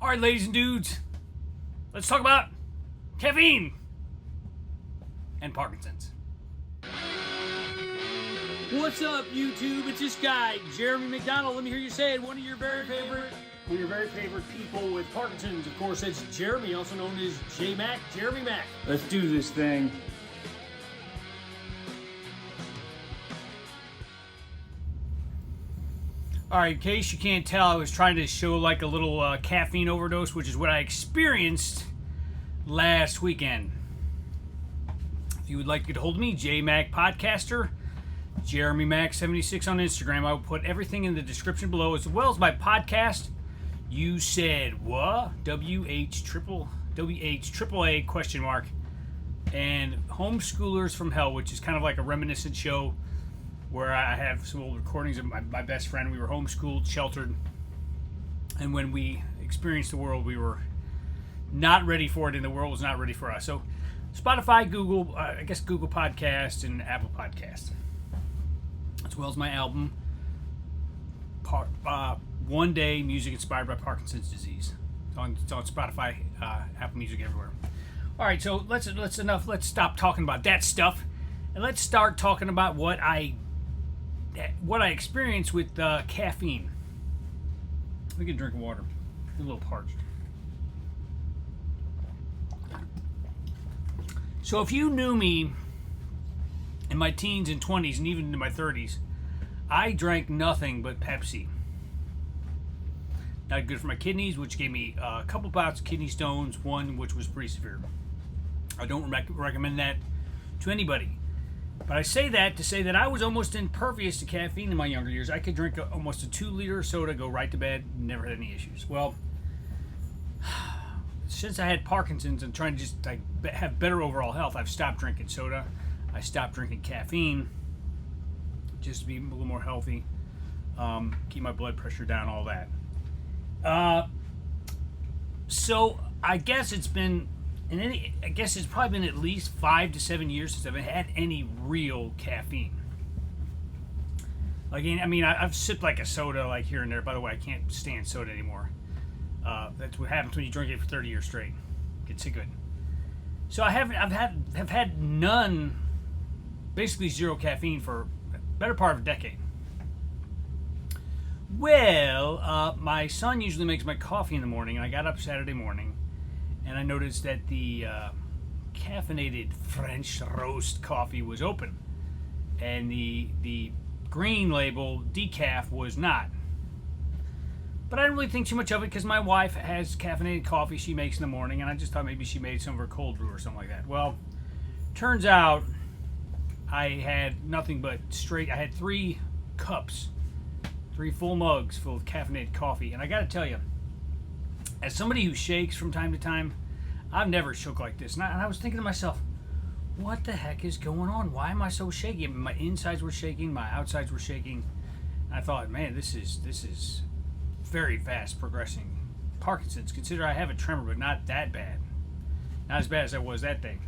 All right, ladies and dudes, let's talk about caffeine and Parkinson's. What's up, YouTube? It's this guy, Jeremy McDonald. Let me hear you say it. One of your very favorite people with Parkinson's. Of course, it's Jeremy, also known as J-Mac, Jeremy Mac. Let's do this thing. All right, in case you can't tell, I was trying to show like a little caffeine overdose, which is what I experienced last weekend. If you would like to get a hold of me, Jaymacpodcaster, Jaymacpodcaster on Instagram. I will put everything in the description below, as well as my podcast, You Said Whaaa, WH_AAA, and Homeschoolers From Hell, which is kind of like a reminiscent show where I have some old recordings of my best friend. We were homeschooled, sheltered, and when we experienced the world, we were not ready for it, and the world was not ready for us. So Spotify, Google, Google Podcasts, and Apple Podcasts, as well as my album, One Day Music Inspired by Parkinson's Disease. It's on Spotify, Apple Music, everywhere. All right, so let's stop talking about that stuff, and let's start talking about what I experienced with caffeine. We can drink water. A little parched. So if you knew me in my teens and 20s and even into my 30s, I drank nothing but Pepsi. Not good for my kidneys, which gave me a couple bouts of kidney stones, one which was pretty severe. I don't recommend that to anybody. But I say that to say that I was almost impervious to caffeine in my younger years. I could drink almost a 2-liter soda, go right to bed, never had any issues. Well, since I had Parkinson's and trying to just have better overall health, I've stopped drinking soda. I stopped drinking caffeine just to be a little more healthy, keep my blood pressure down, all that. So I guess it's probably been at least 5 to 7 years since I've had any real caffeine. I've sipped like a soda like here and there. By the way, I can't stand soda anymore. That's what happens when you drink it for 30 years straight. Get sick of it. So have had none, basically zero caffeine for a better part of a decade. Well, my son usually makes my coffee in the morning, and I got up Saturday morning, and I noticed that the caffeinated French roast coffee was open, and the green label decaf was not. But I didn't really think too much of it because my wife has caffeinated coffee she makes in the morning, and I just thought maybe she made some of her cold brew or something like that. Well, turns out I had nothing but I had 3 full mugs full of caffeinated coffee, and I got to tell you, as somebody who shakes from time to time, I've never shook like this. And I was thinking to myself, what the heck is going on? Why am I so shaky? My insides were shaking, my outsides were shaking. And I thought, man, this is very fast progressing Parkinson's. Consider I have a tremor, but not that bad. Not as bad as I was that day.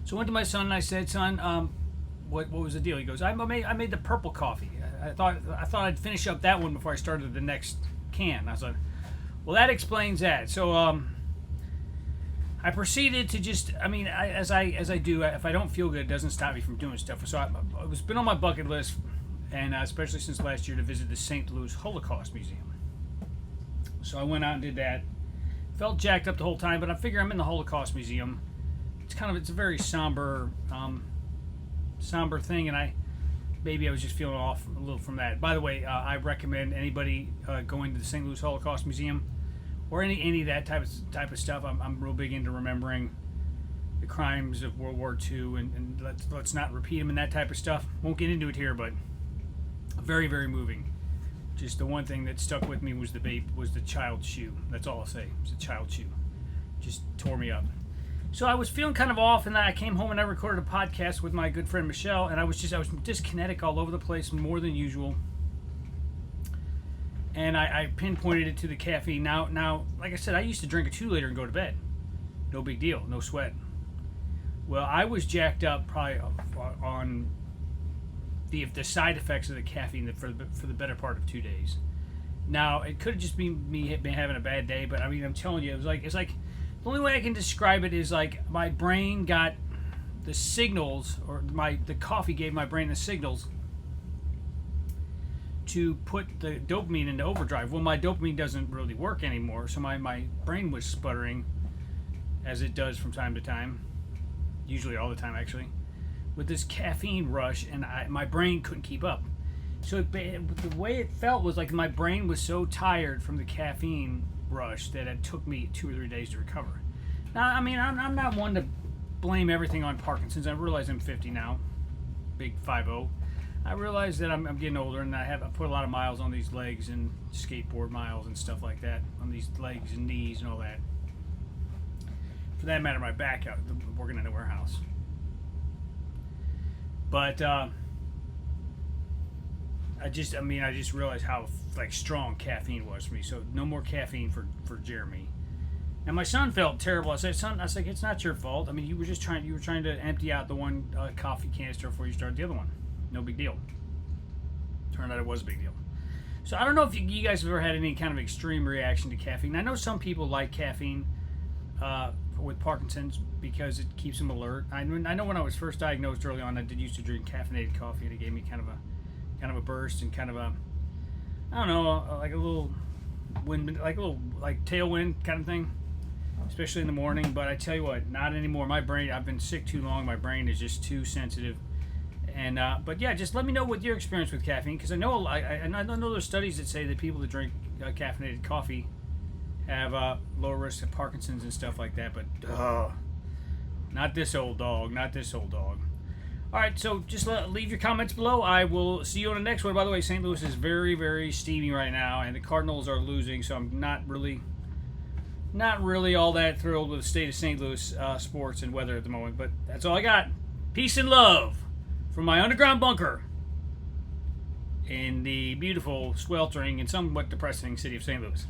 So I went to my son and I said, son, what was the deal? He goes, I made the purple coffee. I thought I'd finish up that one before I started the next can. I was like, well, that explains that. So I proceeded to just, as I do, if I don't feel good, it doesn't stop me from doing stuff. So it's been on my bucket list, and especially since last year, to visit the St. Louis Holocaust Museum. So I went out and did that. Felt jacked up the whole time, but I figure I'm in the Holocaust Museum. It's a very somber thing, and maybe I was just feeling off a little from that. By the way, I recommend anybody going to the St. Louis Holocaust Museum or any of that type of stuff. I'm real big into remembering the crimes of World War II, and let's not repeat them and that type of stuff. Won't get into it here, but very, very moving. Just the one thing that stuck with me was the child's shoe. That's all I'll say. It was a child's shoe. Just tore me up. So I was feeling kind of off, and then I came home and I recorded a podcast with my good friend Michelle, and I was dyskinetic all over the place, more than usual. And I pinpointed it to the caffeine. Now, like I said, I used to drink a 2-liter and go to bed. No big deal, no sweat. Well, I was jacked up probably on the side effects of the caffeine for the better part of 2 days. Now it could have just been me been having a bad day, but I mean, I'm telling you, it's like the only way I can describe it is like my brain got the signals, or the coffee gave my brain the signals to put the dopamine into overdrive. Well, my dopamine doesn't really work anymore, so my brain was sputtering, as it does from time to time, usually all the time actually, with this caffeine rush, and my brain couldn't keep up. So the way it felt was like my brain was so tired from the caffeine rush that it took me 2 or 3 days to recover. Now, I mean, I'm not one to blame everything on Parkinson's. I realize I'm 50 now, big 50. I realize that I'm getting older, and I put a lot of miles on these legs, and skateboard miles and stuff like that on these legs and knees and all that. For that matter, my back out working in a warehouse. But I just realized how like strong caffeine was for me. So no more caffeine for Jeremy. And my son felt terrible. I said, son, it's not your fault. I mean, you were trying to empty out the one coffee canister before you started the other one. No big deal. Turned out it was a big deal. So I don't know if you guys have ever had any kind of extreme reaction to caffeine. I know some people like caffeine with Parkinson's because it keeps them alert. I know when I was first diagnosed early on, I did used to drink caffeinated coffee, and it gave me kind of a burst and kind of a, I don't know, like a little wind, like a little like tailwind kind of thing, especially in the morning. But I tell you what, not anymore. My brain, I've been sick too long. My brain is just too sensitive. And but yeah, just let me know what your experience with caffeine, because I know there's studies that say that people that drink caffeinated coffee have lower risk of Parkinson's and stuff like that. But not this old dog, not this old dog. All right, so just leave your comments below. I will see you on the next one. By the way, St. Louis is very, very steamy right now, and the Cardinals are losing, so I'm not really all that thrilled with the state of St. Louis sports and weather at the moment. But that's all I got. Peace and love from my underground bunker in the beautiful, sweltering, and somewhat depressing city of St. Louis.